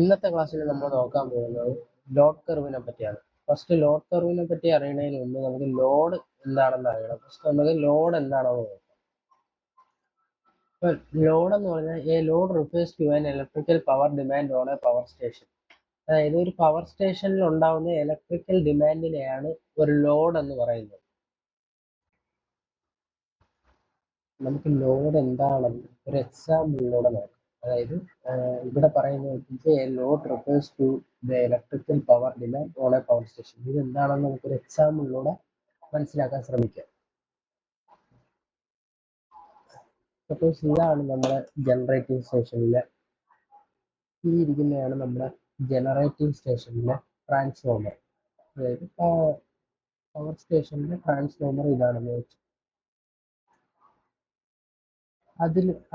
ഇന്നത്തെ ക്ലാസ്സിൽ നമ്മൾ നോക്കാൻ പോകുന്നത് ലോഡ് കർവിനെ പറ്റിയാണ്. ഫസ്റ്റ് ലോഡ് കർവിനെ പറ്റി അറിയണതിന് മുമ്പ് നമുക്ക് ലോഡ് എന്താണെന്ന് അറിയണം. ഫസ്റ്റ് നമുക്ക് ലോഡ് എന്താണെന്ന് നോക്കാം. ഇപ്പൊ ലോഡ് എന്ന് പറഞ്ഞാൽ a load refers to an electrical power demand on a power station. അതായത് ഒരു പവർ സ്റ്റേഷനിൽ ഉണ്ടാവുന്ന ഇലക്ട്രിക്കൽ ഡിമാൻഡിനെയാണ് ഒരു ലോഡ് എന്ന് പറയുന്നത്. നമുക്ക് ലോഡ് എന്താണെന്ന് ഒരു എക്സാമ്പിളിലൂടെ നോക്കാം. അതായത് ഇവിടെ പറയുന്നത് load refers to the electrical power demand on a power station. ഇത് എന്താണെന്ന് നമുക്കൊരു എക്സാമ്പിളിലൂടെ മനസ്സിലാക്കാൻ ശ്രമിക്കാം. സപ്പോസ് ഇതാണ് നമ്മുടെ ജനറേറ്റിംഗ് സ്റ്റേഷനിലെ ഈ ഇരിക്കുന്നതാണ് നമ്മുടെ ജനറേറ്റിംഗ് സ്റ്റേഷനിലെ ട്രാൻസ്ഫോമർ. അതായത് പവർ സ്റ്റേഷനിലെ ട്രാൻസ്ഫോമർ ഇതാണെന്ന് വെച്ചു.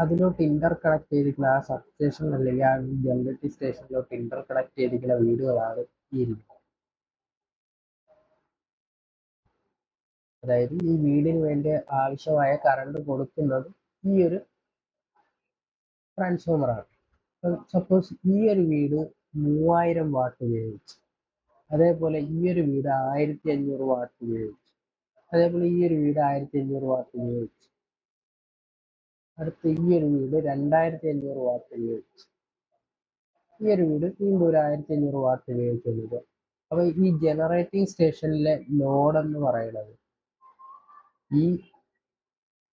അതിലോട്ട് ഇന്റർ കണക്ട് ചെയ്തിരിക്കുന്ന ആ സബ് സ്റ്റേഷൻ അല്ലെങ്കിൽ ആ ജനറേറ്റിംഗ് സ്റ്റേഷനിലോട്ട് ഇന്റർ കണക്ട് ചെയ്തിരിക്കുന്ന വീടുകളാണ് ഈ ഇരിക്കുന്നത്. അതായത് ഈ വീടിന് വേണ്ടി ആവശ്യമായ കറണ്ട് കൊടുക്കുന്നത് ഈ ഒരു ട്രാൻസ്ഫോമറാണ്. സപ്പോസ് ഈ ഒരു വീട് 3000 വാട്ട് ഉപയോഗിച്ചു, അതേപോലെ ഈ ഒരു വീട് 1500 വാട്ട് ഉപയോഗിച്ചു, അതേപോലെ ഈ ഒരു വീട് 1500 വാട്ട് ഉപയോഗിച്ചു, അടുത്ത് ഈ ഒരു വീട് 2500 വാട്ട് ഉപയോഗിച്ചു, ഈ ഒരു വീട് വീണ്ടും ഒരു 1500 വാട്ട് ഉപയോഗിക്കുന്നത്. അപ്പൊ ഈ ജനറേറ്റിംഗ് സ്റ്റേഷനിലെ ലോഡ് എന്ന് പറയുന്നത് ഈ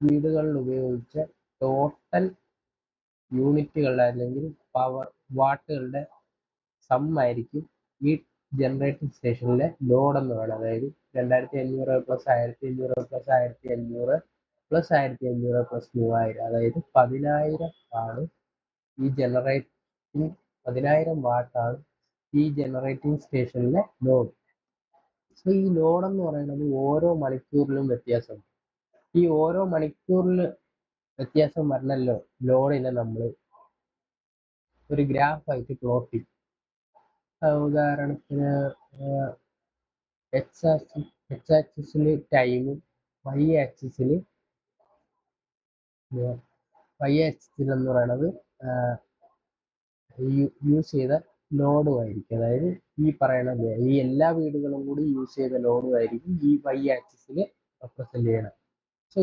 വീടുകളിൽ ഉപയോഗിച്ച ടോട്ടൽ യൂണിറ്റുകളുടെ അല്ലെങ്കിൽ പവർ വാട്ടുകളുടെ സം ആയിരിക്കും ഈ ജനറേറ്റിംഗ് സ്റ്റേഷനിലെ ലോഡ് എന്ന് പറയുന്നത്. അതായത് 2500 പ്ലസ് 1500 പ്ലസ് 1500 പ്ലസ് 1500 പ്ലസ് 3000, അതായത് 10000 ആണ് ഈ 10000 വാട്ടാണ് ഈ ജനറേറ്റിംഗ് സ്റ്റേഷനിലെ ലോഡ്. സോ ഈ ലോഡ് എന്ന് പറയുന്നത് ഓരോ മണിക്കൂറിലും വ്യത്യാസമുണ്ട്. ഈ ഓരോ മണിക്കൂറിൽ വ്യത്യാസം വരണല്ലോ ലോഡിനെ നമ്മൾ ഒരു ഗ്രാഫായിട്ട് പ്ലോട്ട് ചെയ്യും. ഉദാഹരണത്തിന് എക്സ് ആക്സിസിൽ ടൈമും വൈ ആക്സിസിൽ എന്ന് പറയുന്നത് യൂസ് ചെയ്ത ലോഡും ആയിരിക്കും. അതായത് ഈ പറയുന്ന ഈ എല്ലാ വീടുകളും കൂടി യൂസ് ചെയ്ത ലോഡും ആയിരിക്കും ഈ വൈ ആക്സിസിൽ റെപ്രസെന്റ് ചെയ്യണം. സോ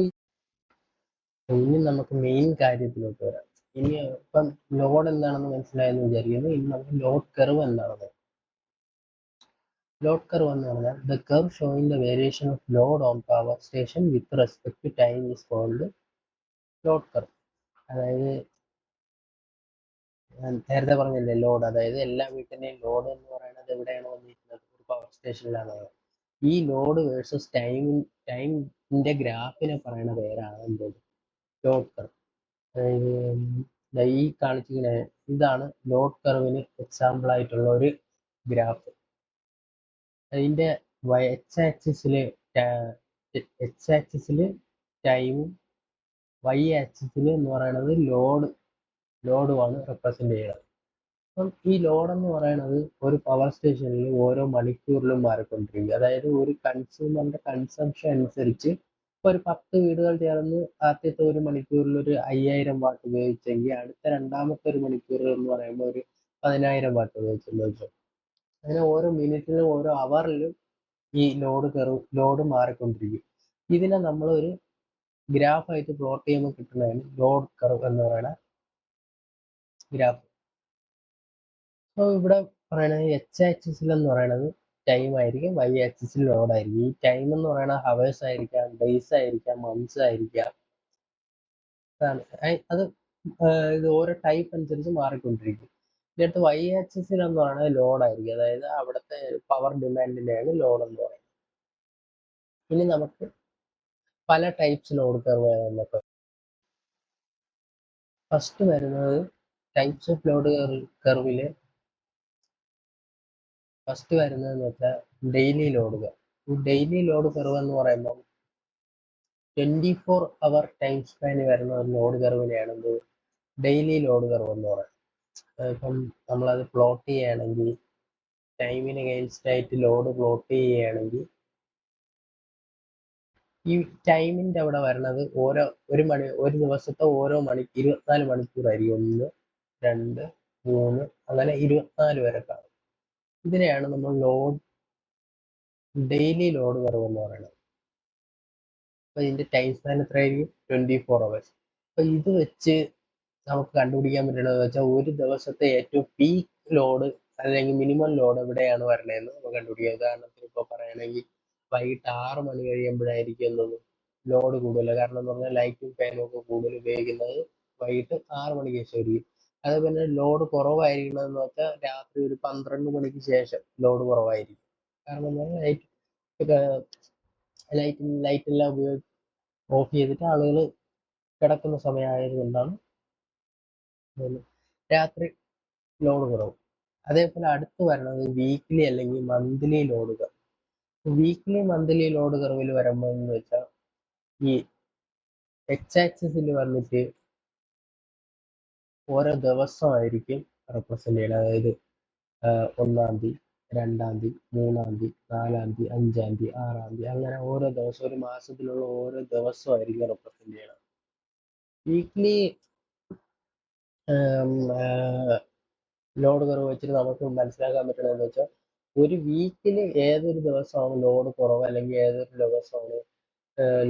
ഇനി നമുക്ക് മെയിൻ കാര്യത്തിലോട്ട് വരാം. ഇനി ഇപ്പം ലോഡ് എന്താണെന്ന് മനസ്സിലായെന്ന് വിചാരിക്കുന്നു. ഇനി നമുക്ക് ലോഡ് കർവ് എന്താണെന്ന്. ലോഡ് കർവ് എന്ന് പറഞ്ഞാൽ the curve showing the variation of load on power station with respect to time is called load curve. അതായത് നേരത്തെ പറഞ്ഞില്ലേ ലോഡ്, അതായത് എല്ലാ വീട്ടിന്റെയും ലോഡ് എന്ന് പറയുന്നത് എവിടെയാണ് വന്നിരിക്കുന്നത്? ഒരു പവർ സ്റ്റേഷനിലാണ്. ഈ ലോഡ് വേഴ്സസ് ടൈമിന്റെ ഗ്രാഫിനെ പറയുന്ന പേരാണ് എന്ത്? Load curve. ഈ കാണിച്ചിങ്ങനെ ഇതാണ് ലോഡ് കർവിന് എക്സാമ്പിൾ ആയിട്ടുള്ള ഒരു ഗ്രാഫ്. അതിന്റെ എക്സ് ആക്സിസില് ടൈമും വൈ ആക്സിസിൽ എന്ന് പറയുന്നത് ലോഡുമാണ് റെപ്രസെന്റ് ചെയ്യുന്നത്. അപ്പം ഈ ലോഡ് എന്ന് പറയുന്നത് ഒരു പവർ സ്റ്റേഷനിൽ ഓരോ മണിക്കൂറിലും മാറിക്കൊണ്ടിരിക്കും. അതായത് ഒരു കൺസ്യൂമറിന്റെ കൺസംഷൻ അനുസരിച്ച് ഒരു 10 വീടുകൾ ചേർന്ന് ആദ്യത്തെ ഒരു മണിക്കൂറിൽ ഒരു 5000 വാട്ട് ഉപയോഗിച്ചെങ്കിൽ അടുത്ത രണ്ടാമത്തെ ഒരു മണിക്കൂർ എന്ന് പറയുമ്പോൾ ഒരു 10000 വാട്ട് ഉപയോഗിച്ചു. അങ്ങനെ ഓരോ മിനിറ്റിലും ഓരോ അവറിലും ഈ ലോഡ് മാറിക്കൊണ്ടിരിക്കും. ഇതിനെ നമ്മൾ ഒരു ഗ്രാഫായിട്ട് പ്ലോട്ട് ചെയ്യുമ്പോൾ കിട്ടുന്നതാണ് ലോഡ് കർവ് എന്ന് പറയുന്ന ഗ്രാഫ്. അപ്പോൾ ഇവിടെ പറയുന്നത് എച്ച് ആക്സിസിൽ എന്ന് പറയുന്നത് ടൈം ആയിരിക്കും, വൈ ആക്സിസിൽ ലോഡ് ആയിരിക്കും. ഈ ടൈം എന്ന് പറയുന്നത് ഹവേഴ്സ് ആയിരിക്കാം, ഡേയ്സ് ആയിരിക്കാം, മന്ത്സ് ആയിരിക്കാം. അത് ഇത് ഓരോ ടൈപ്പ് അനുസരിച്ച് മാറിക്കൊണ്ടിരിക്കും. ഇതിനകത്ത് വൈ ആക്സിസിൽ എന്ന് പറയുന്നത് ലോഡ് ആയിരിക്കും, അതായത് അവിടുത്തെ പവർ ഡിമാൻഡിനെയാണ് ലോഡ് എന്ന് പറയുന്നത്. ഇനി നമുക്ക് പല ടൈപ്സ് ലോഡ് കർവ് ഏതാണെന്നൊക്കെ. ഫസ്റ്റ് വരുന്നത് ടൈപ്സ് ഓഫ് ലോഡ് കർവില് ഫസ്റ്റ് വരുന്നതെന്ന് വെച്ചാൽ ഡെയിലി ലോഡ് കർവ്. ഈ ഡെയിലി ലോഡ് കർവ് എന്ന് പറയുമ്പോൾ 24 അവർ ടൈം സ്പാൻ വരുന്ന ഒരു ലോഡ് കർവിനെയാണ് ഡെയിലി ലോഡ് കർവ് എന്ന് പറയുന്നത്. ഇപ്പം നമ്മളത് പ്ലോട്ട് ചെയ്യുകയാണെങ്കിൽ ടൈമിന് അഗെയിൻസ്റ്റ് ആയിട്ട് ലോഡ് പ്ലോട്ട് ചെയ്യുകയാണെങ്കിൽ ഈ ടൈമിന്റെ അവിടെ വരുന്നത് ഒരു ദിവസത്തെ ഓരോ 24 മണിക്കൂറായിരിക്കും. 1, 2, 3 അങ്ങനെ 24 വരെ കാണും. ഇതിനെയാണ് നമ്മൾ ഡെയിലി ലോഡ് കർവ് എന്ന് പറയുന്നത്. അപ്പൊ ഇതിന്റെ ടൈം സ്പാൻ എത്രയായിരിക്കും? 24 hours. അപ്പൊ ഇത് വെച്ച് നമുക്ക് കണ്ടുപിടിക്കാൻ പറ്റുന്നത് വെച്ചാൽ ഒരു ദിവസത്തെ ഏറ്റവും പീക്ക് ലോഡ് അല്ലെങ്കിൽ മിനിമം ലോഡ് എവിടെയാണ് വരണതെന്ന് നമുക്ക് കണ്ടുപിടിക്കാം. ഉദാഹരണത്തിന് ഇപ്പോൾ പറയുകയാണെങ്കിൽ വൈകിട്ട് 6 മണി കഴിയുമ്പോഴായിരിക്കും എന്നത് ലോഡ് കൂടുതൽ. കാരണം എന്ന് പറഞ്ഞാൽ ലൈറ്റും ഫാനും ഒക്കെ കൂടുതൽ ഉപയോഗിക്കുന്നത് വൈകിട്ട് 6 മണിക്ക് ശേഷമായിരിക്കും. അതേപോലെ ലോഡ് കുറവായിരിക്കണമെന്ന് വെച്ചാൽ രാത്രി ഒരു 12 മണിക്ക് ശേഷം ലോഡ് കുറവായിരിക്കും. കാരണം എന്ന് പറഞ്ഞാൽ ലൈറ്റ് എല്ലാം ഓഫ് ചെയ്തിട്ട് ആളുകൾ കിടക്കുന്ന സമയമായതുകൊണ്ടാണ് രാത്രി ലോഡ് കുറവ്. അതേപോലെ അടുത്ത് വരുന്നത് വീക്ക്ലി അല്ലെങ്കിൽ monthly load curve. Weekly monthly load കർവിൽ വരുമ്പോൾ എന്ന് വെച്ചാൽ ഈ എക്സ് ആക്സിസിൽ വന്നിട്ട് ഓരോ ദിവസമായിരിക്കും റെപ്രസെന്റ് ചെയ്യുന്നത്. അതായത് 1-ാം തീയതി, 2-ാം തീയതി, 3-ാം തീയതി, 4-ാം തീയതി, 5-ാം തീയതി, 6-ാം തീയതി, അങ്ങനെ ഓരോ ദിവസം, ഒരു മാസത്തിലുള്ള ഓരോ ദിവസമായിരിക്കും റെപ്രസെന്റ് ചെയ്യണം. വീക്ക്ലി ലോഡ് കർവ് വെച്ചിട്ട് നമുക്ക് മനസ്സിലാക്കാൻ പറ്റണമെന്ന് വെച്ചാൽ ഒരു വീക്കിൽ ഏതൊരു ദിവസമാണ് ലോഡ് കുറവ് അല്ലെങ്കിൽ ഏതൊരു ദിവസമാണ്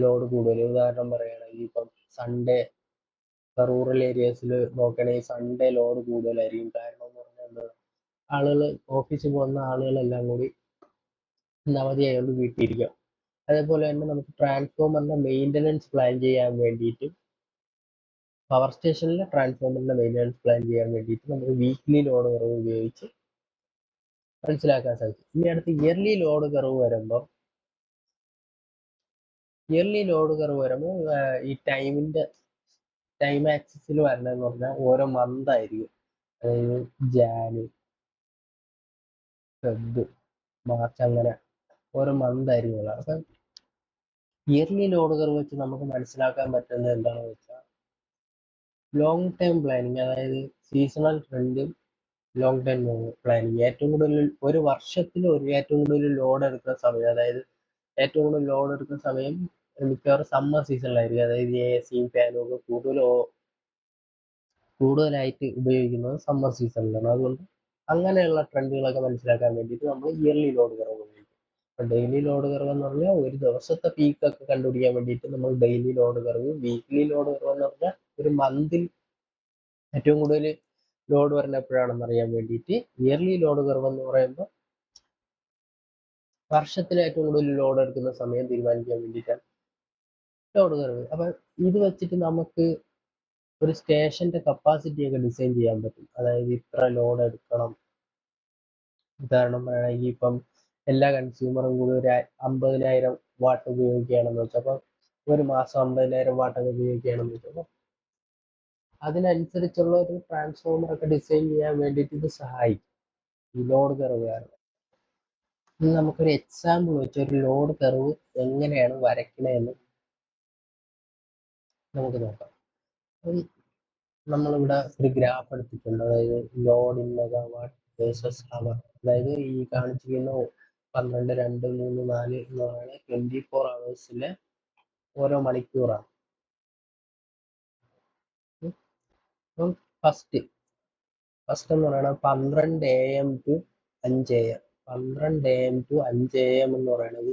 ലോഡ് കൂടുതൽ. ഉദാഹരണം പറയുകയാണെങ്കിൽ ഇപ്പം സൺഡേ റൂറൽ ഏരിയസിൽ നോക്കുകയാണെങ്കിൽ സൺഡേ ലോഡ് കൂടുതലായിരിക്കും. കാരണം എന്ന് പറഞ്ഞാൽ ആളുകൾ ഓഫീസിൽ പോകുന്ന ആളുകളെല്ലാം കൂടി അവധിയായതുകൊണ്ട് വീട്ടിലിരിക്കാം. അതേപോലെ തന്നെ നമുക്ക് ട്രാൻസ്ഫോമറിന്റെ മെയിൻ്റനൻസ് പ്ലാൻ ചെയ്യാൻ വേണ്ടിയിട്ട് പവർ സ്റ്റേഷനിലെ ട്രാൻസ്ഫോമറിന്റെ മെയിൻ്റനൻസ് പ്ലാൻ ചെയ്യാൻ വേണ്ടിയിട്ട് നമുക്ക് വീക്ക്ലി ലോഡ് കർവ് ഉപയോഗിച്ച് മനസ്സിലാക്കാൻ സാധിക്കും. ഇനി അടുത്ത് ഇയർലി ലോഡ് കർവ് വരുമ്പോൾ ഈ ടൈം ആക്സിസിൽ വരണമെന്ന് പറഞ്ഞാൽ ഓരോ മന്ത് ആയിരിക്കും. അതായത് ജാന്, ഫെബ്, മാർച്ച്, അങ്ങനെ ഓരോ മന്ത് ആയിരിക്കും ഉള്ളത്. അപ്പം ഇയർലി ലോഡ് കർവ് വെച്ച് നമുക്ക് മനസ്സിലാക്കാൻ പറ്റുന്നത് എന്താണെന്ന് വെച്ചാൽ ലോങ് ടൈം പ്ലാനിങ്, അതായത് സീസണൽ ട്രെൻഡും ലോങ് ടൈം പ്ലാനിങ്. ഏറ്റവും കൂടുതൽ ഒരു വർഷത്തിൽ ഏറ്റവും കൂടുതൽ ലോഡ് എടുക്കുന്ന സമയം, അതായത് ഏറ്റവും കൂടുതൽ ലോഡ് എടുക്കുന്ന സമയം മിക്കവാറും സമ്മർ സീസണിലായിരിക്കും. അതായത് എസിയും ഫാനും ഒക്കെ കൂടുതലായിട്ട് ഉപയോഗിക്കുന്നത് സമ്മർ സീസണിലാണ്. അതുകൊണ്ട് അങ്ങനെയുള്ള ട്രെൻഡുകളൊക്കെ മനസ്സിലാക്കാൻ വേണ്ടിയിട്ട് നമ്മൾ ഇയർലി ലോഡ് കർവ് ഉപയോഗിക്കും. അപ്പോൾ ഡെയിലി ലോഡ് കർവ് എന്ന് പറഞ്ഞാൽ ഒരു ദിവസത്തെ പീക്കൊക്കെ കണ്ടുപിടിക്കാൻ വേണ്ടിയിട്ട് നമ്മൾ daily load curve, weekly load curve എന്ന് പറഞ്ഞാൽ ഒരു മന്തിൽ ഏറ്റവും കൂടുതൽ ലോഡ് വരുന്ന എപ്പോഴാണെന്ന് അറിയാൻ വേണ്ടിയിട്ട്, ഇയർലി ലോഡ് കർവ് എന്ന് പറയുമ്പോൾ വർഷത്തിൽ ഏറ്റവും കൂടുതൽ ലോഡ് എടുക്കുന്ന സമയം തീരുമാനിക്കാൻ വേണ്ടിയിട്ടാണ് ലോഡ് കർവ്. അപ്പം ഇത് വെച്ചിട്ട് നമുക്ക് ഒരു സ്റ്റേഷന്റെ കപ്പാസിറ്റി ഒക്കെ ഡിസൈൻ ചെയ്യാൻ പറ്റും. അതായത് ഇത്ര ലോഡ് എടുക്കണം. ഉദാഹരണം പറയുകയാണെങ്കിൽ ഇപ്പം എല്ലാ കൺസ്യൂമറും കൂടി ഒരു 50,000 വാട്ട് ഉപയോഗിക്കുകയാണെന്ന് വെച്ചാൽ, അപ്പം ഒരു മാസം 50,000 വാട്ടൊക്കെ ഉപയോഗിക്കുകയാണെന്ന് വെച്ചാൽ അതിനനുസരിച്ചുള്ള ഒരു ട്രാൻസ്ഫോമർ ഒക്കെ ഡിസൈൻ ചെയ്യാൻ വേണ്ടിയിട്ട് ഇത് സഹായിക്കും, ഈ ലോഡ് കർവ് കാരണം. ഇനി നമുക്കൊരു എക്സാമ്പിൾ വെച്ച് ഒരു ലോഡ് കർവ് എങ്ങനെയാണ് വരയ്ക്കണതെന്ന് നമുക്ക് നോക്കാം. നമ്മളിവിടെ ഒരു ഗ്രാഫ് എടുത്തിട്ടുണ്ട്. അതായത് ലോഡ് ഇൻ മെഗാവാട്ട് വേഴ്സസ് അവർ. അതായത് ഈ കാണിച്ചിരിക്കുന്ന 12, 2, 3, 4 എന്ന് പറയുന്നത് 24 hours ഓരോ മണിക്കൂറാണ്. അപ്പം ഫസ്റ്റ് എന്ന് പറയുന്നത് 12 AM to 5 AM. 12 AM to 5 AM എന്ന് പറയുന്നത്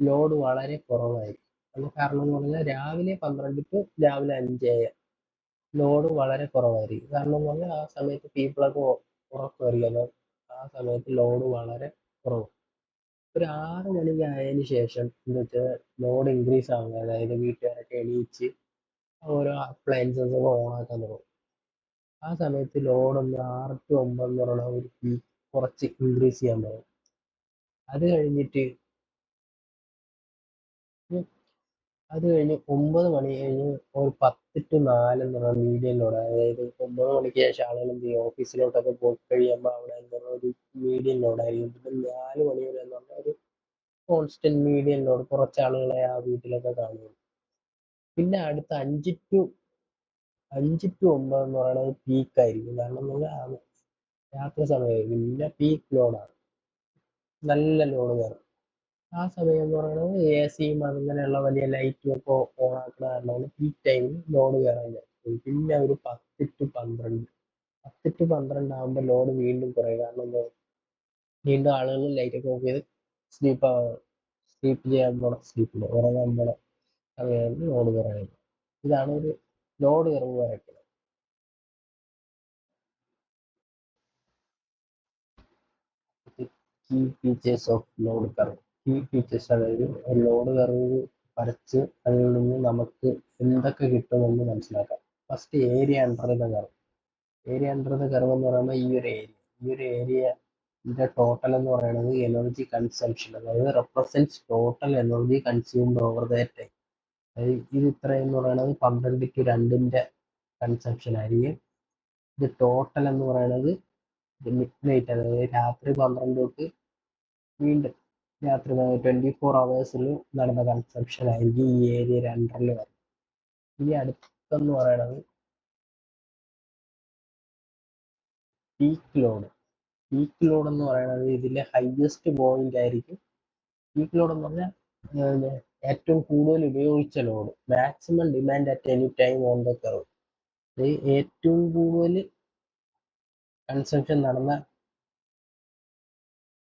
ലോഡ് വളരെ കുറവായിരിക്കും. അതിന് കാരണം എന്ന് പറഞ്ഞാൽ രാവിലെ 12 to രാവിലെ 5 AM ലോഡ് വളരെ കുറവായിരിക്കും. കാരണം എന്ന് പറഞ്ഞാൽ ആ സമയത്ത് പീപ്പിളൊക്കെ ഉറക്കമായിരിക്കും. ആ സമയത്ത് ലോഡ് വളരെ കുറവ്. ഒരു 6 മണിക്ക് ആയതിനു ശേഷം എന്ന് വെച്ചാൽ ലോഡ് ഇൻക്രീസ് ആവുക. അതായത് വീട്ടുകാരൊക്കെ എണീച്ച് ഓരോ അപ്ലയൻസസ് ഒക്കെ ഓണാക്കാൻ തുടങ്ങും. ആ സമയത്ത് ലോഡ് ഒന്ന് 6 to 9 എന്ന് പറയുന്ന ഒരു പീക്ക് കുറച്ച് ഇൻക്രീസ് ചെയ്യാൻ തുടങ്ങും. അത് കഴിഞ്ഞ് 9 മണി കഴിഞ്ഞ് ഒരു 10 to 4 എന്ന് പറയുന്ന മീഡിയം ലോഡ്. അതായത് 9 മണിക്ക് ശേഷം ആളുകൾ എന്ത് ചെയ്യും, ഓഫീസിലോട്ടൊക്കെ പോയി കഴിയുമ്പോൾ അവിടെ എന്താ ഒരു മീഡിയം ലോഡായിരിക്കും. പിന്നെ 4 മണി വരെ എന്ന് പറഞ്ഞാൽ ഒരു കോൺസ്റ്റന്റ് മീഡിയം ലോഡ്, കുറച്ച് ആളുകളെ ആ വീട്ടിലൊക്കെ കാണുള്ളൂ. പിന്നെ അടുത്ത 5 to 9 എന്ന് പറയുന്നത് പീക്ക് ആയിരിക്കും. കാരണം എന്ന് പറഞ്ഞാൽ രാത്രി സമയമായിരിക്കും. പിന്നെ പീക്ക് ലോഡാണ്, നല്ല ലോഡ് കയറും. ആ സമയം എന്ന് പറയുന്നത് എസിയും അങ്ങനെയുള്ള വലിയ ലൈറ്റും ഒക്കെ ഓൺ ആക്കുന്ന കാരണമാണ് പീക്ക് ടൈമിൽ ലോഡ് കയറാൻ പറ്റും. പിന്നെ ഒരു 10 to 12 10-12 ആകുമ്പോൾ ലോഡ് വീണ്ടും കുറയും. കാരണം എന്താ, വീണ്ടും ആളുകൾ ലൈറ്റൊക്കെ ഓഫ് ചെയ്ത് സ്ലീപ്പ് ചെയ്യാൻ പോണം, ഉറങ്ങാൻ പോണം. അങ്ങനെയാണ് ലോഡ് കുറയുന്നത്. ഇതാണ് ഒരു ലോഡ് കർവ് വരയ്ക്കുന്നത്. Key features of load curve. Key features, അതായത് ലോഡ് കർവ് വരച്ച് അതിൽ നിന്ന് നമുക്ക് എന്തൊക്കെ കിട്ടുമെന്ന് മനസ്സിലാക്കാം. First area under the curve. Area under the curve എന്ന് പറയുമ്പോൾ ഈ ഒരു ഏരിയയുടെ ടോട്ടൽ എന്ന് പറയുന്നത് എനർജി കൺസംഷൻ, അതായത് represents total energy consumed over the time. അതായത് ഇത് ഇത്രയെന്ന് പറയുന്നത് 12:2 കൺസംഷൻ ആയിരിക്കും. ഇത് ടോട്ടൽ എന്ന് പറയുന്നത് മിഡ് നൈറ്റ്, അതായത് രാത്രി 12 തൊട്ട് വീണ്ടും രാത്രി 24 hours നടന്ന കൺസംഷൻ ആയിരിക്കും ഈ ഏരിയ അണ്ടറിൽ വരുന്നത്. ഇനി അടുത്തെന്ന് പറയുന്നത് പീക്ക് ലോഡ്. പീക്ക് ലോഡ് എന്ന് പറയുന്നത് ഇതിലെ ഹയസ്റ്റ് പോയിന്റ് ആയിരിക്കും. പീക്ക് ലോഡ് എന്ന് പറഞ്ഞാൽ ഏറ്റവും കൂടുതൽ ഉപയോഗിച്ച load, maximum demand at any time on the curve. ഏറ്റവും കൂടുതൽ കൺസംഷൻ നടന്ന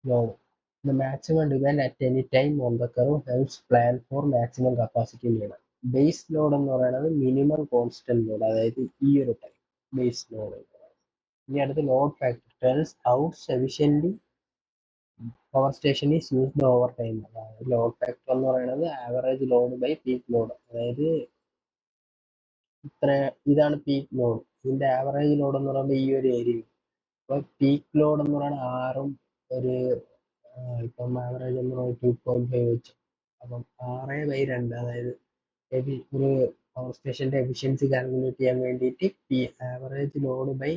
load. The maximum demand at any time on the curve helps plan for maximum capacity need. Base load എന്ന് പറയുന്നത് മിനിമം കോൺസ്റ്റന്റ് ലോഡ്, അതായത് ഈ ഒരു time base load. ഇനി അടുത്ത് load factor tells how efficiently power station is used over time. അതായത് load factor എന്ന് പറയുന്നത് average load by peak load. അതായത് ഇതാണ് പീക്ക് ലോഡ്, ഇതിന്റെ ആവറേജ് ലോഡ് എന്ന് പറയുമ്പോൾ ഈ ഒരു ഏരിയ. അപ്പോൾ പീക്ക് ലോഡ് എന്ന് പറയുന്നത് 6-ഉം ഒരു ഇപ്പം ആവറേജ് എന്ന് പറയുന്നത് 2.5 വെച്ചു. അപ്പം 6/2, അതായത് ഒരു പവർ സ്റ്റേഷന്റെ എഫിഷ്യൻസി കാൽക്കുലേറ്റ് ചെയ്യാൻ വേണ്ടിയിട്ട് average load by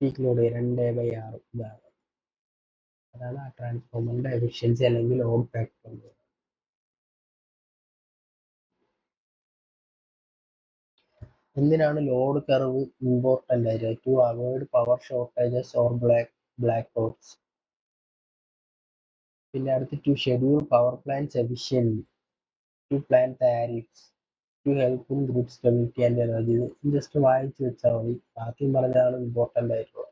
peak load 2/6 ഇതാണ്. അതാണ് ആ ട്രാൻസ്ഫോമറിന്റെ എഫിഷ്യൻസി അല്ലെങ്കിൽ ലോഡ് ഫാക്ടർ. എന്തിനാണ് ലോഡ് കർവ് ഇമ്പോർട്ടൻ്റ് ആയിട്ട്? To avoid power shortages or blackouts. പിന്നെ അടുത്ത് to schedule power plants efficiently, to plan tariffs, to help in grid stability and energy. Just വായിച്ചു വെച്ചാൽ മതി, ബാക്കി പറഞ്ഞാണ് ഇമ്പോർട്ടൻ്റ് ആയിട്ടുള്ളത്.